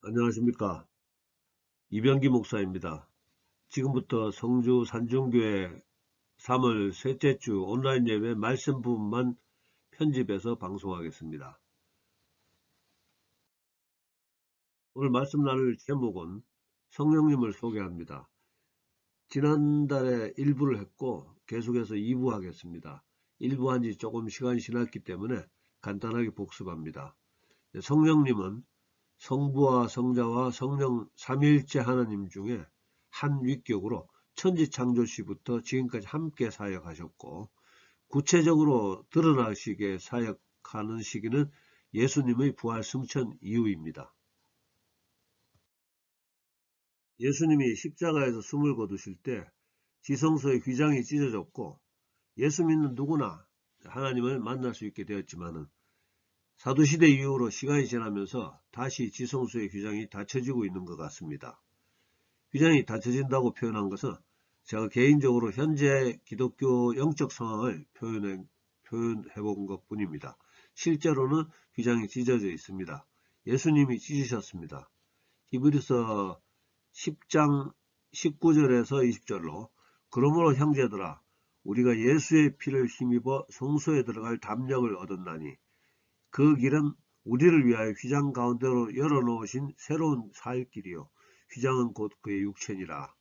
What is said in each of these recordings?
안녕하십니까. 이병기 목사입니다. 지금부터 성주 산중교회 3월 셋째 주 온라인 예배 말씀 부분만 편집해서 방송하겠습니다. 오늘 말씀 나눌 제목은 성령님을 소개합니다. 지난달에 1부를 했고 계속해서 2부 하겠습니다. 1부 한 지 조금 시간이 지났기 때문에 간단하게 복습합니다. 성령님은 성부와 성자와 성령 삼위일체 하나님 중에 한 위격으로 천지 창조 시부터 지금까지 함께 사역하셨고, 구체적으로 드러나시게 사역하는 시기는 예수님의 부활 승천 이후입니다. 예수님이 십자가에서 숨을 거두실 때 지성소의 휘장이 찢어졌고, 예수 믿는 누구나 하나님을 만날 수 있게 되었지만은 사도시대 이후로 시간이 지나면서 다시 지성소의 휘장이 닫혀지고 있는 것 같습니다. 휘장이 닫혀진다고 표현한 것은 제가 개인적으로 현재 기독교 영적 상황을 표현해 본 것 뿐입니다. 실제로는 휘장이 찢어져 있습니다. 예수님이 찢으셨습니다. 히브리서 10장 19절에서 20절로 그러므로 형제들아 우리가 예수의 피를 힘입어 성소에 들어갈 담력을 얻었나니 그 길은 우리를 위하여 휘장 가운데로 열어놓으신 새로운 살 길이요 휘장은 곧 그의 육체니라.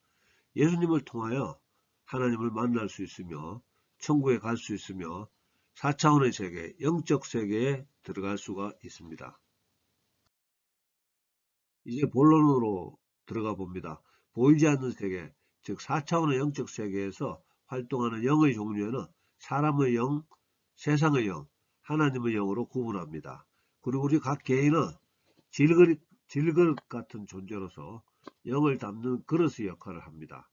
예수님을 통하여 하나님을 만날 수 있으며 천국에 갈 수 있으며 4차원의 세계, 영적 세계에 들어갈 수가 있습니다. 이제 본론으로 들어가 봅니다. 보이지 않는 세계, 즉 4차원의 영적 세계에서 활동하는 영의 종류에는 사람의 영, 세상의 영, 하나님의 영으로 구분합니다. 그리고 우리 각 개인은 질그릇 같은 존재로서 영을 담는 그릇의 역할을 합니다.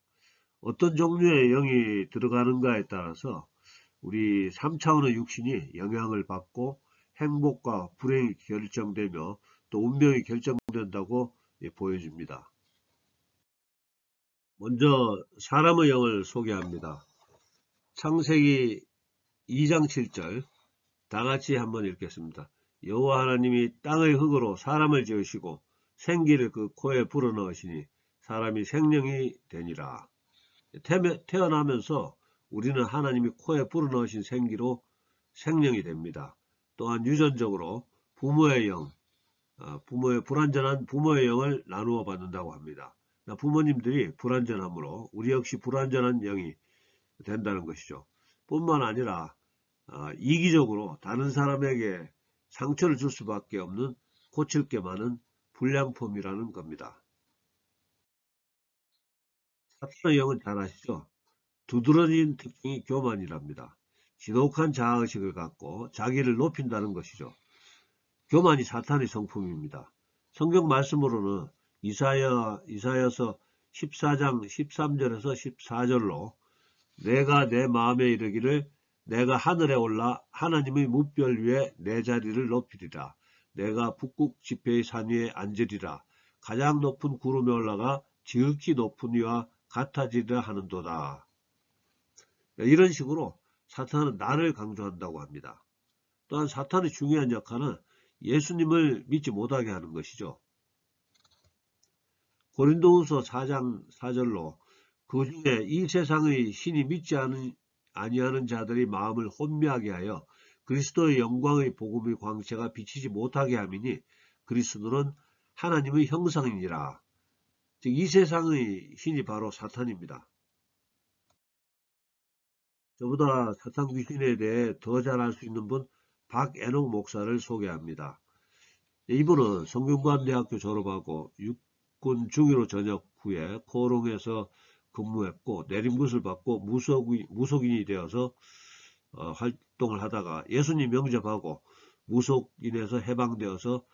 어떤 종류의 영이 들어가는가에 따라서 우리 3차원의 육신이 영향을 받고 행복과 불행이 결정되며 또 운명이 결정된다고 보여집니다. 먼저 사람의 영을 소개합니다. 창세기 2장 7절 다같이 한번 읽겠습니다. 여호와 하나님이 땅의 흙으로 사람을 지으시고 생기를 그 코에 불어넣으시니 사람이 생명이 되니라. 태어나면서 우리는 하나님이 코에 불어넣으신 생기로 생명이 됩니다. 또한 유전적으로 부모의 영, 불완전한 부모의 영을 나누어 받는다고 합니다. 부모님들이 불완전하므로 우리 역시 불완전한 영이 된다는 것이죠. 뿐만 아니라 이기적으로 다른 사람에게 상처를 줄 수밖에 없는 고칠 게 많은 불량품이라는 겁니다. 사탄의 영은 잘 아시죠? 두드러진 특징이 교만이랍니다. 지독한 자아의식을 갖고 자기를 높인다는 것이죠. 교만이 사탄의 성품입니다. 성경 말씀으로는 이사야서 14장 13절에서 14절로 내가 내 마음에 이르기를 내가 하늘에 올라 하나님의 무별 위에 내 자리를 높이리라. 내가 북극 지폐의 산 위에 앉으리라. 가장 높은 구름에 올라가 지극히 높은 이와 같아지리라 하는도다. 이런 식으로 사탄은 나를 강조한다고 합니다. 또한 사탄의 중요한 역할은 예수님을 믿지 못하게 하는 것이죠. 고린도후서 4장 4절로 그 중에 이 세상의 신이 믿지 아니하는 자들이 마음을 혼미하게 하여 그리스도의 영광의 복음의 광채가 비치지 못하게 함이니 그리스도는 하나님의 형상이니라. 즉 이 세상의 신이 바로 사탄입니다. 저보다 사탄 귀신에 대해 더 잘 알 수 있는 분 박애녹 목사를 소개합니다. 이분은 성균관대학교 졸업하고 육군 중위로 전역 후에 코롱에서 근무했고 내림굿을 받고 무속인이 되어서 활동을 하다가 예수님 영접하고 무속인에서 해방되어서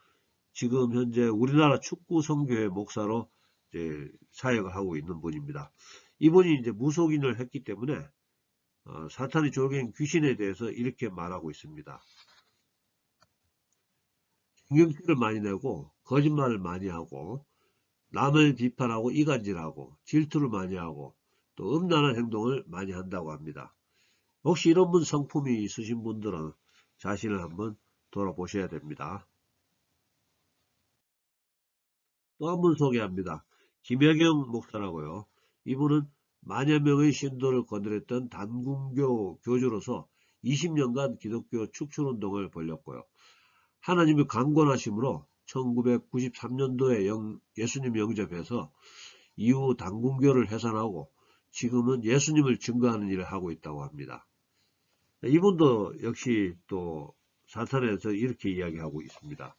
지금 현재 우리나라 축구 선교회 목사로 이제 사역을 하고 있는 분입니다. 이분이 이제 무속인을 했기 때문에 사탄의 조경인 귀신에 대해서 이렇게 말하고 있습니다. 신경질을 많이 내고 거짓말을 많이 하고 남을 비판하고 이간질하고 질투를 많이 하고 또 음란한 행동을 많이 한다고 합니다. 혹시 이런 분 성품이 있으신 분들은 자신을 한번 돌아보셔야 됩니다. 또 한 분 소개합니다. 김혜경 목사라고요. 이분은 만여 명의 신도를 거느렸던 단군교 교주로서 20년간 기독교 축출운동을 벌였고요. 하나님의 강권하심으로 1993년도에 예수님 영접해서 이후 단군교를 해산하고 지금은 예수님을 증거하는 일을 하고 있다고 합니다. 이분도 역시 또 사탄에서 이렇게 이야기하고 있습니다.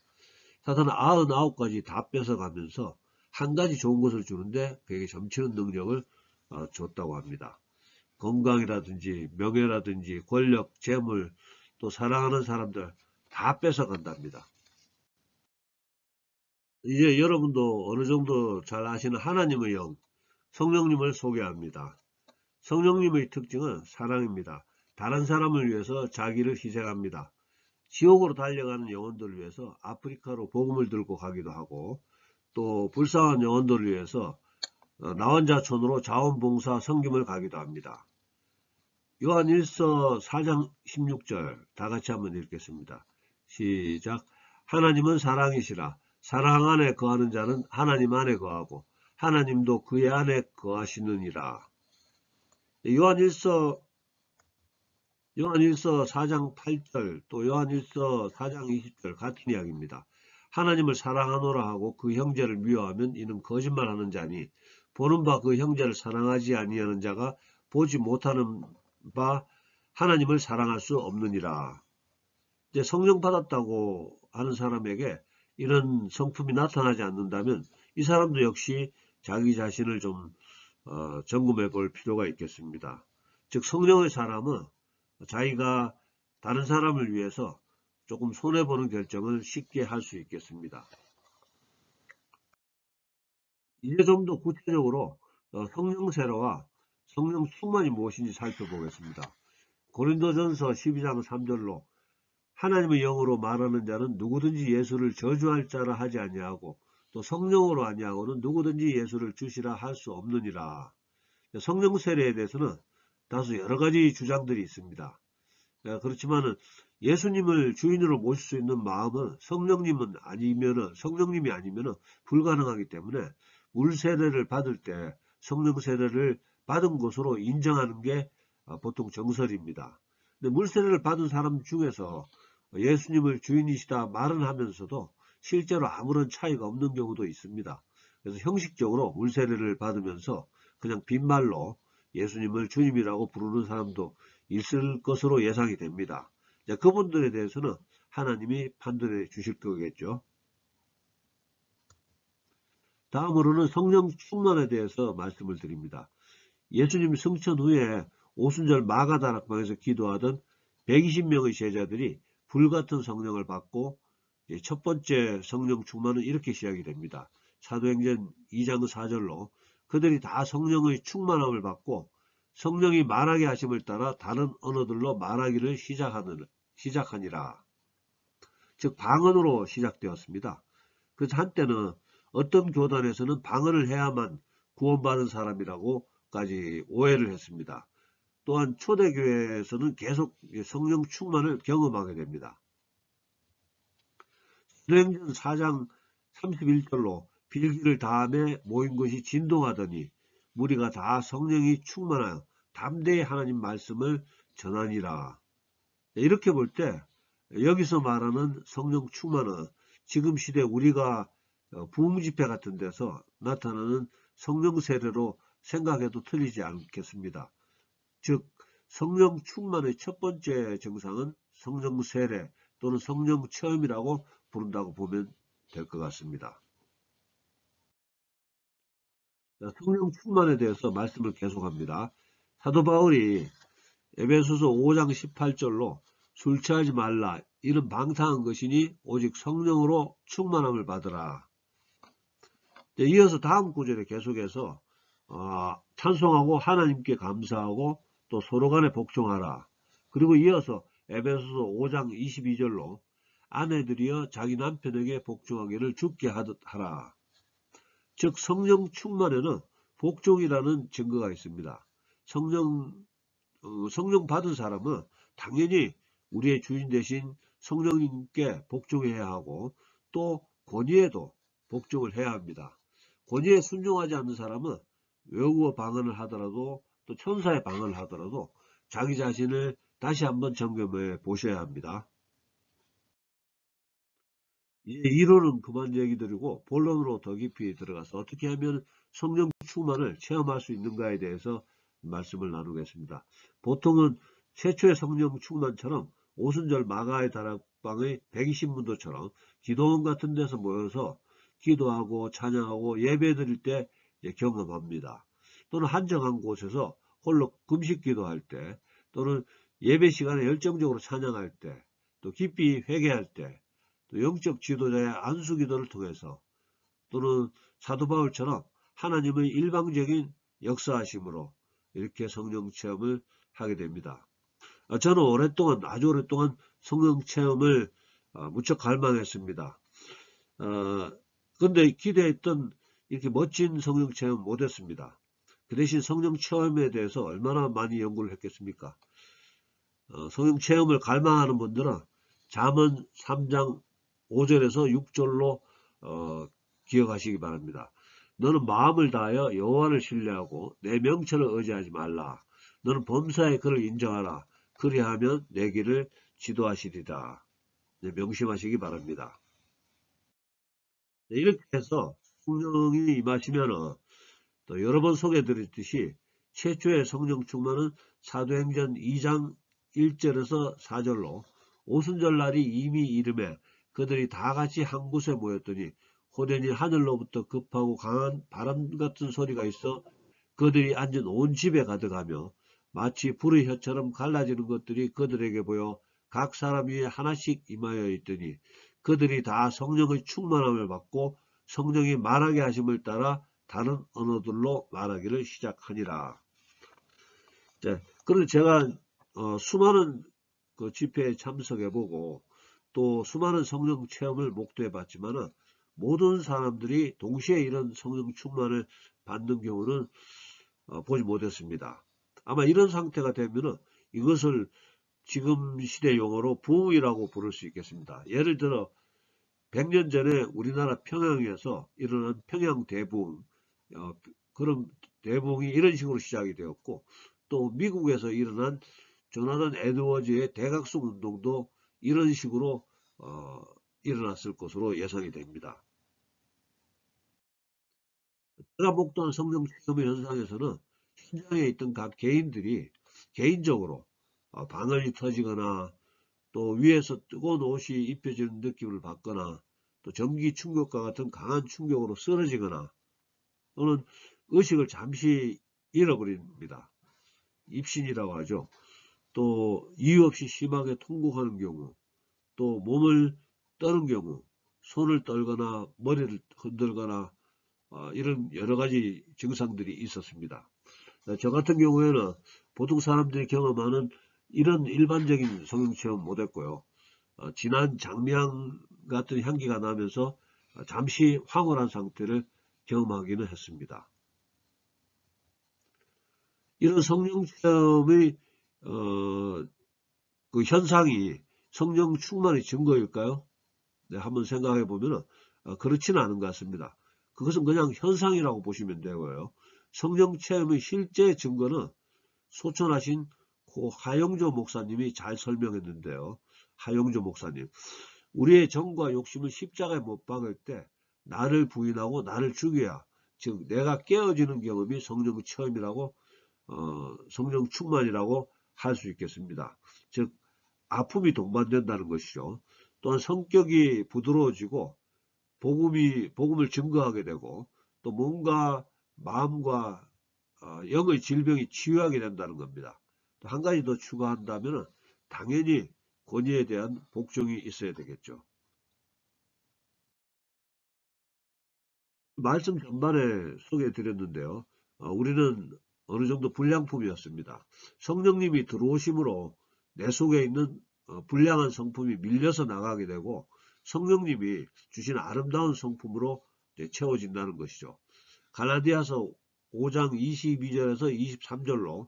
사탄은 99가지 다 뺏어가면서 한 가지 좋은 것을 주는데 그에게 점치는 능력을 줬다고 합니다. 건강이라든지 명예라든지 권력, 재물, 또 사랑하는 사람들 다 뺏어간답니다. 이제 여러분도 어느 정도 잘 아시는 하나님의 영, 성령님을 소개합니다. 성령님의 특징은 사랑입니다. 다른 사람을 위해서 자기를 희생합니다. 지옥으로 달려가는 영혼들을 위해서 아프리카로 복음을 들고 가기도 하고, 또 불쌍한 영혼들을 위해서 나 혼자 촌으로 자원봉사 섬김을 가기도 합니다. 요한 1서 4장 16절 다 같이 한번 읽겠습니다. 시작. 하나님은 사랑이시라. 사랑 안에 거하는 자는 하나님 안에 거하고 하나님도 그의 안에 거하시느니라. 요한 1서 4장 8절 또 요한 1서 4장 20절 같은 이야기입니다. 하나님을 사랑하노라 하고 그 형제를 미워하면 이는 거짓말하는 자니 보는 바 그 형제를 사랑하지 아니하는 자가 보지 못하는 바 하나님을 사랑할 수 없느니라. 이제 성령 받았다고 하는 사람에게 이런 성품이 나타나지 않는다면 이 사람도 역시 자기 자신을 좀 점검해 볼 필요가 있겠습니다. 즉 성령의 사람은 자기가 다른 사람을 위해서 조금 손해보는 결정을 쉽게 할 수 있겠습니다. 이제 좀 더 구체적으로 성령 세례와 성령 충만이 무엇인지 살펴보겠습니다. 고린도전서 12장 3절로 하나님의 영으로 말하는 자는 누구든지 예수를 저주할 자라 하지 아니하고 또 성령으로 아니하고는 누구든지 예수를 주시라 할 수 없느니라. 성령 세례에 대해서는 다소 여러 가지 주장들이 있습니다. 그렇지만은 예수님을 주인으로 모실 수 있는 마음은 성령님이 아니면은 불가능하기 때문에 물 세례를 받을 때 성령 세례를 받은 것으로 인정하는 게 보통 정설입니다. 근데 물 세례를 받은 사람 중에서 예수님을 주인이시다 말은 하면서도 실제로 아무런 차이가 없는 경우도 있습니다. 그래서 형식적으로 물 세례를 받으면서 그냥 빈말로 예수님을 주님이라고 부르는 사람도 있을 것으로 예상이 됩니다. 그분들에 대해서는 하나님이 판단해 주실 거겠죠. 다음으로는 성령 충만에 대해서 말씀을 드립니다. 예수님 승천 후에 오순절 마가다락방에서 기도하던 120명의 제자들이 불같은 성령을 받고 첫 번째 성령 충만은 이렇게 시작이 됩니다. 사도행전 2장 4절로 그들이 다 성령의 충만함을 받고 성령이 말하게 하심을 따라 다른 언어들로 말하기를 시작하니라. 즉 방언으로 시작되었습니다. 그래서 한때는 어떤 교단에서는 방언을 해야만 구원받은 사람이라고까지 오해를 했습니다. 또한 초대교회에서는 계속 성령 충만을 경험하게 됩니다. 사도행전 4장 31절로 빌기를 다음에 모인 것이 진동하더니 무리가 다 성령이 충만하여 담대히 하나님 말씀을 전하니라. 이렇게 볼 때 여기서 말하는 성령 충만은 지금 시대 우리가 부흥집회 같은 데서 나타나는 성령 세례로 생각해도 틀리지 않겠습니다. 즉 성령 충만의 첫 번째 증상은 성령 세례 또는 성령 체험이라고 부른다고 보면 될 것 같습니다. 성령 충만에 대해서 말씀을 계속합니다. 사도 바울이 에베소서 5장 18절로 술 취하지 말라 이는 방탕한 것이니 오직 성령으로 충만함을 받으라. 이어서 다음 구절에 계속해서 찬송하고 하나님께 감사하고 또 서로 간에 복종하라. 그리고 이어서 에베소서 5장 22절로 아내들이여 자기 남편에게 복종하기를 주께 하라. 즉 성령 충만에는 복종이라는 증거가 있습니다. 성령 받은 사람은 당연히 우리의 주인 대신 성령님께 복종해야 하고 또 권위에도 복종을 해야 합니다. 권위에 순종하지 않는 사람은 외국어 방언을 하더라도 또 천사의 방언을 하더라도 자기 자신을 다시 한번 점검해 보셔야 합니다. 이제 이론은 그만 얘기 드리고 본론으로 더 깊이 들어가서 어떻게 하면 성령 충만을 체험할 수 있는가에 대해서 말씀을 나누겠습니다. 보통은 최초의 성령 충만처럼 오순절 마가의 다락방의 120문도처럼 기도원 같은 데서 모여서 기도하고 찬양하고 예배 드릴 때 경험합니다. 또는 한정한 곳에서 홀로 금식 기도할 때, 또는 예배 시간에 열정적으로 찬양할 때, 또 깊이 회개할 때, 또 영적 지도자의 안수 기도를 통해서, 또는 사도 바울처럼 하나님의 일방적인 역사하심으로 이렇게 성령 체험을 하게 됩니다. 저는 아주 오랫동안 성령 체험을 무척 갈망했습니다. 그런데 기대했던 이렇게 멋진 성령 체험 못했습니다. 그 대신 성령 체험에 대해서 얼마나 많이 연구를 했겠습니까? 성령 체험을 갈망하는 분들은 잠언 3장 5절에서 6절로 기억하시기 바랍니다. 너는 마음을 다하여 여호와를 신뢰하고 내 명철을 의지하지 말라. 너는 범사에 그를 인정하라. 그리하면 내 길을 지도하시리라. 명심하시기 바랍니다. 이렇게 해서 성령이 임하시면 또 여러 번 소개해드렸듯이 최초의 성령 충만은 사도행전 2장 1절에서 4절로 오순절 날이 이미 이름에 그들이 다 같이 한 곳에 모였더니 호련히 하늘로부터 급하고 강한 바람 같은 소리가 있어 그들이 앉은 온 집에 가득하며 마치 불의 혀처럼 갈라지는 것들이 그들에게 보여 각 사람 위에 하나씩 임하여 있더니 그들이 다 성령의 충만함을 받고 성령이 말하게 하심을 따라 다른 언어들로 말하기를 시작하니라. 그런데 제가 수많은 그 집회에 참석해보고 또 수많은 성령 체험을 목도해 봤지만은 모든 사람들이 동시에 이런 성령 충만을 받는 경우는 보지 못했습니다. 아마 이런 상태가 되면은 이것을 지금 시대 용어로 부흥이라고 부를 수 있겠습니다. 예를 들어 100년 전에 우리나라 평양에서 일어난 평양 대부흥, 그런 대부흥이 이런 식으로 시작이 되었고, 또 미국에서 일어난 조나단 에드워즈의 대각성 운동도 이런 식으로 일어났을 것으로 예상이 됩니다. 제가 목도한 성령 체험의 현상에서는 현장에 있던 각 개인들이 개인적으로 바늘이 터지거나 또 위에서 뜨거운 옷이 입혀지는 느낌을 받거나 또 전기 충격과 같은 강한 충격으로 쓰러지거나 또는 의식을 잠시 잃어버립니다. 입신이라고 하죠. 또 이유 없이 심하게 통곡하는 경우, 또 몸을 떠는 경우, 손을 떨거나 머리를 흔들거나 이런 여러 가지 증상들이 있었습니다. 저 같은 경우에는 보통 사람들이 경험하는 이런 일반적인 성령 체험 못했고요. 진한 장미향 같은 향기가 나면서 잠시 황홀한 상태를 경험하기는 했습니다. 이런 성령 체험의 그 현상이 성령 충만의 증거일까요? 네, 한번 생각해 보면 그렇지는 않은 것 같습니다. 그것은 그냥 현상이라고 보시면 되고요. 성령 체험의 실제 증거는 소천하신 고 하영조 목사님이 잘 설명했는데요. 하영조 목사님, 우리의 정과 욕심을 십자가에 못 박을 때 나를 부인하고 나를 죽여야, 즉 내가 깨어지는 경험이 성령 체험이라고 성령 충만이라고 할 수 있겠습니다. 즉 아픔이 동반된다는 것이죠. 또한 성격이 부드러워지고 복음을 증거하게 되고 또 몸과 마음과 영의 질병이 치유하게 된다는 겁니다. 또 한 가지 더 추가한다면 당연히 권위에 대한 복종이 있어야 되겠죠. 말씀 전반에 소개해 드렸는데요. 우리는 어느 정도 불량품이었습니다. 성령님이 들어오심으로 내 속에 있는 불량한 성품이 밀려서 나가게 되고 성령님이 주신 아름다운 성품으로 채워진다는 것이죠. 갈라디아서 5장 22절에서 23절로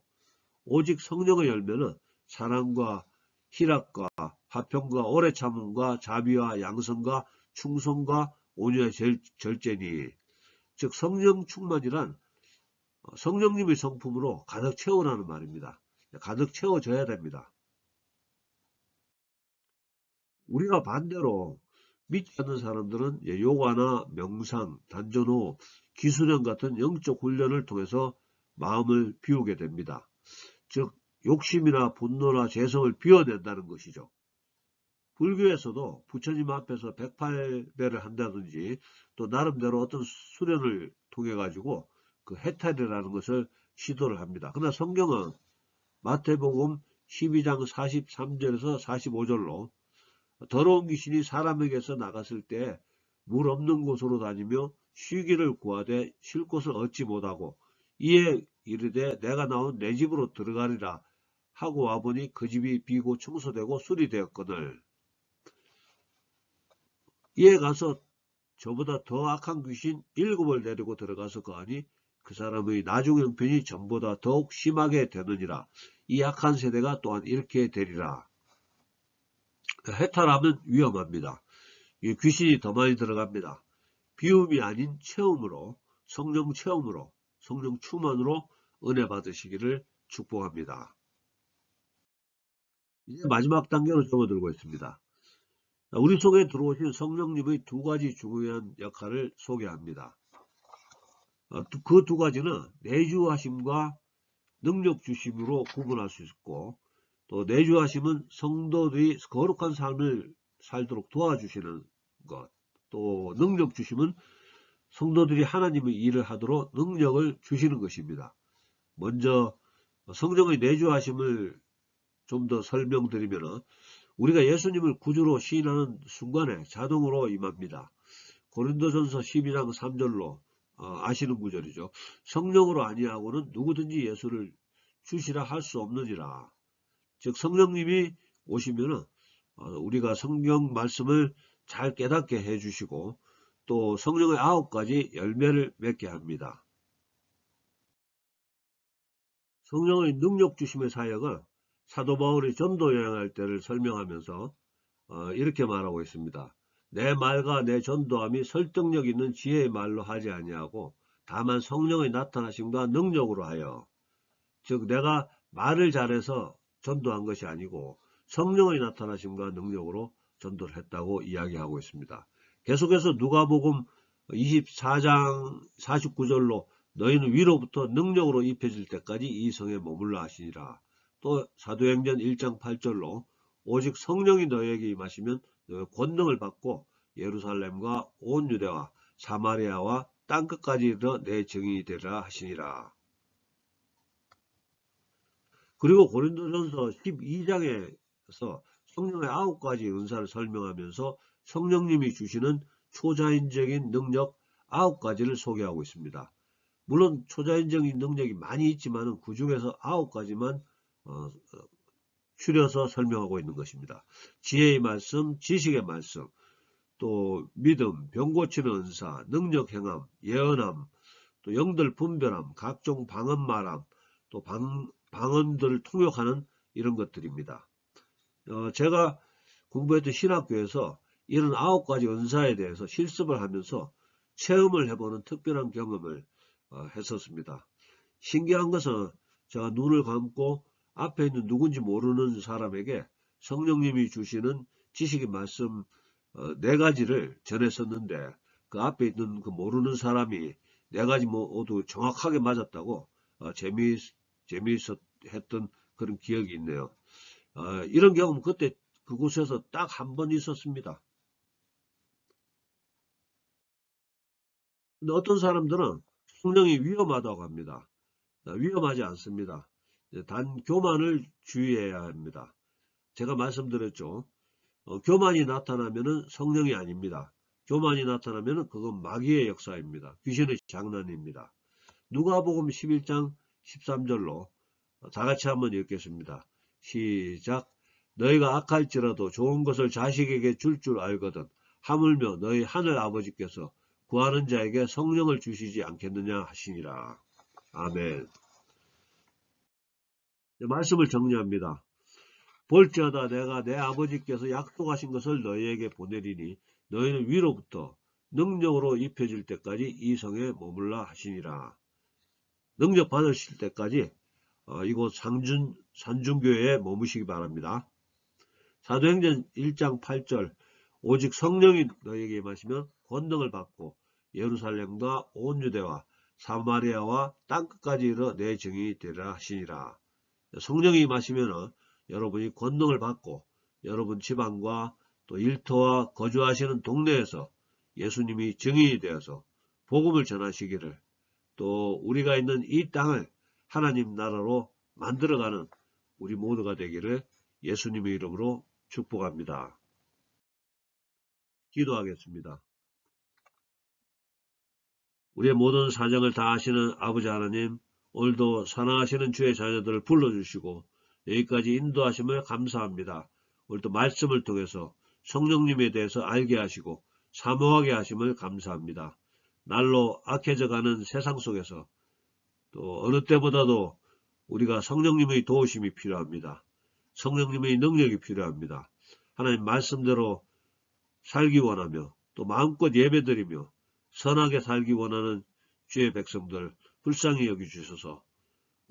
오직 성령의 열매는 사랑과 희락과 화평과 오래 참음과 자비와 양선과 충성과 온유의 절제니. 즉 성령 충만이란 성령님의 성품으로 가득 채우라는 말입니다. 가득 채워져야 됩니다. 우리가 반대로 믿지 않는 사람들은 요가나 명상, 단전호, 기수련 같은 영적 훈련을 통해서 마음을 비우게 됩니다. 즉 욕심이나 분노나 죄성을 비워낸다는 것이죠. 불교에서도 부처님 앞에서 108배를 한다든지 또 나름대로 어떤 수련을 통해 가지고 그 해탈이라는 것을 시도를 합니다. 그러나 성경은 마태복음 12장 43절에서 45절로 더러운 귀신이 사람에게서 나갔을 때 물 없는 곳으로 다니며 쉬기를 구하되 쉴 곳을 얻지 못하고 이에 이르되 내가 나온 내 집으로 들어가리라 하고 와보니 그 집이 비고 청소되고 수리되었거늘 이에 가서 저보다 더 악한 귀신 7을 데리고 들어가서 거하니 그 사람의 나중 형편이 전보다 더욱 심하게 되느니라. 이 악한 세대가 또한 이렇게 되리라. 해탈하면 위험합니다. 귀신이 더 많이 들어갑니다. 비움이 아닌 체험으로, 성령 체험으로, 성령 충만으로 은혜 받으시기를 축복합니다. 이제 마지막 단계로 접어들고 있습니다. 우리 속에 들어오신 성령님의 두 가지 중요한 역할을 소개합니다. 그 두 가지는 내주하심과 능력 주심으로 구분할 수 있고, 또 내주하심은 성도들이 거룩한 삶을 살도록 도와주시는 것, 또 능력 주심은 성도들이 하나님의 일을 하도록 능력을 주시는 것입니다. 먼저 성령의 내주하심을 좀 더 설명드리면 우리가 예수님을 구주로 시인하는 순간에 자동으로 임합니다. 고린도전서 12장 3절로 아시는 구절이죠. 성령으로 아니하고는 누구든지 예수를 주시라 할 수 없느니라. 즉 성령님이 오시면은 우리가 성경 말씀을 잘 깨닫게 해주시고 또 성령의 9가지 열매를 맺게 합니다. 성령의 능력 주심의 사역은 사도 바울이 전도 여행할 때를 설명하면서 이렇게 말하고 있습니다. 내 말과 내 전도함이 설득력 있는 지혜의 말로 하지 아니하고 다만 성령의 나타나심과 능력으로 하여, 즉 내가 말을 잘해서 전도한 것이 아니고 성령의 나타나심과 능력으로 전도를 했다고 이야기하고 있습니다. 계속해서 누가복음 24장 49절로 너희는 위로부터 능력으로 입혀질 때까지 이 성에 머물러 하시니라. 또 사도행전 1장 8절로 오직 성령이 너희에게 임하시면 너희 권능을 받고 예루살렘과 온 유대와 사마리아와 땅끝까지 이르러 내 증인이 되리라 하시니라. 그리고 고린도전서 12장에서 성령의 9가지 은사를 설명하면서 성령님이 주시는 초자연적인 능력 9가지를 소개하고 있습니다. 물론 초자연적인 능력이 많이 있지만 그 중에서 9가지만 추려서 설명하고 있는 것입니다. 지혜의 말씀, 지식의 말씀, 또 믿음, 병 고치는 은사, 능력 행함, 예언함, 또 영들 분별함, 각종 방언 말함, 또 방언들을 통역하는 이런 것들입니다. 제가 공부했던 신학교에서 이런 9가지 은사에 대해서 실습을 하면서 체험을 해보는 특별한 경험을 했었습니다. 신기한 것은 제가 눈을 감고 앞에 있는 누군지 모르는 사람에게 성령님이 주시는 지식의 말씀 4가지를 전했었는데 그 앞에 있는 그 모르는 사람이 4가지 모두 정확하게 맞았다고 재미있어 했던 그런 기억이 있네요. 이런 경험 그때 그곳에서 딱 한 번 있었습니다. 근데 어떤 사람들은 성령이 위험하다고 합니다. 위험하지 않습니다. 단 교만을 주의해야 합니다. 제가 말씀드렸죠. 교만이 나타나면은 성령이 아닙니다. 교만이 나타나면은 그건 마귀의 역사입니다. 귀신의 장난입니다. 누가복음 11장 13절로 다 같이 한번 읽겠습니다. 시작. 너희가 악할지라도 좋은 것을 자식에게 줄 알거든 하물며 너희 하늘 아버지께서 구하는 자에게 성령을 주시지 않겠느냐 하시니라. 아멘. 말씀을 정리합니다. 볼지어다 내가 내 아버지께서 약속하신 것을 너희에게 보내리니 너희는 위로부터 능력으로 입혀질 때까지 이 성에 머물라 하시니라. 능력 받으실 때까지 이곳 산중교회에 머무시기 바랍니다. 사도행전 1장 8절 오직 성령이 너에게 임하시면 권능을 받고 예루살렘과 온 유대와 사마리아와 땅끝까지 이르러 내 증인이 되리라 하시니라. 성령이 임하시면 여러분이 권능을 받고 여러분 지방과 또 일터와 거주하시는 동네에서 예수님이 증인이 되어서 복음을 전하시기를, 또 우리가 있는 이 땅을 하나님 나라로 만들어가는 우리 모두가 되기를 예수님의 이름으로 축복합니다. 기도하겠습니다. 우리의 모든 사정을 다 아시는 아버지 하나님, 오늘도 사랑하시는 주의 자녀들을 불러주시고 여기까지 인도하심을 감사합니다. 오늘도 말씀을 통해서 성령님에 대해서 알게 하시고 사모하게 하심을 감사합니다. 날로 악해져가는 세상 속에서 또 어느 때보다도 우리가 성령님의 도우심이 필요합니다. 성령님의 능력이 필요합니다. 하나님 말씀대로 살기 원하며 또 마음껏 예배드리며 선하게 살기 원하는 주의 백성들 불쌍히 여기주셔서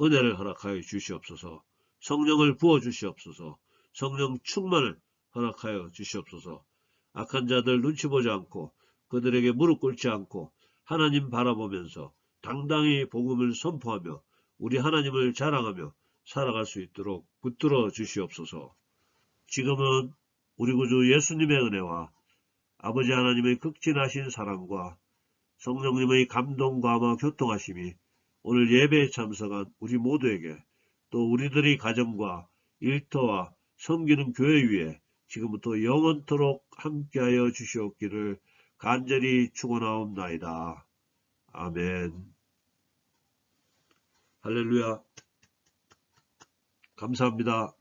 은혜를 허락하여 주시옵소서. 성령을 부어주시옵소서. 성령 충만을 허락하여 주시옵소서. 악한 자들 눈치 보지 않고 그들에게 무릎 꿇지 않고 하나님 바라보면서 당당히 복음을 선포하며 우리 하나님을 자랑하며 살아갈 수 있도록 붙들어 주시옵소서. 지금은 우리 구주 예수님의 은혜와 아버지 하나님의 극진하신 사랑과 성령님의 감동과 교통하심이 오늘 예배에 참석한 우리 모두에게 또 우리들의 가정과 일터와 섬기는 교회 위에 지금부터 영원토록 함께하여 주시옵기를 간절히 축원하옵나이다. 아멘. 할렐루야. 감사합니다.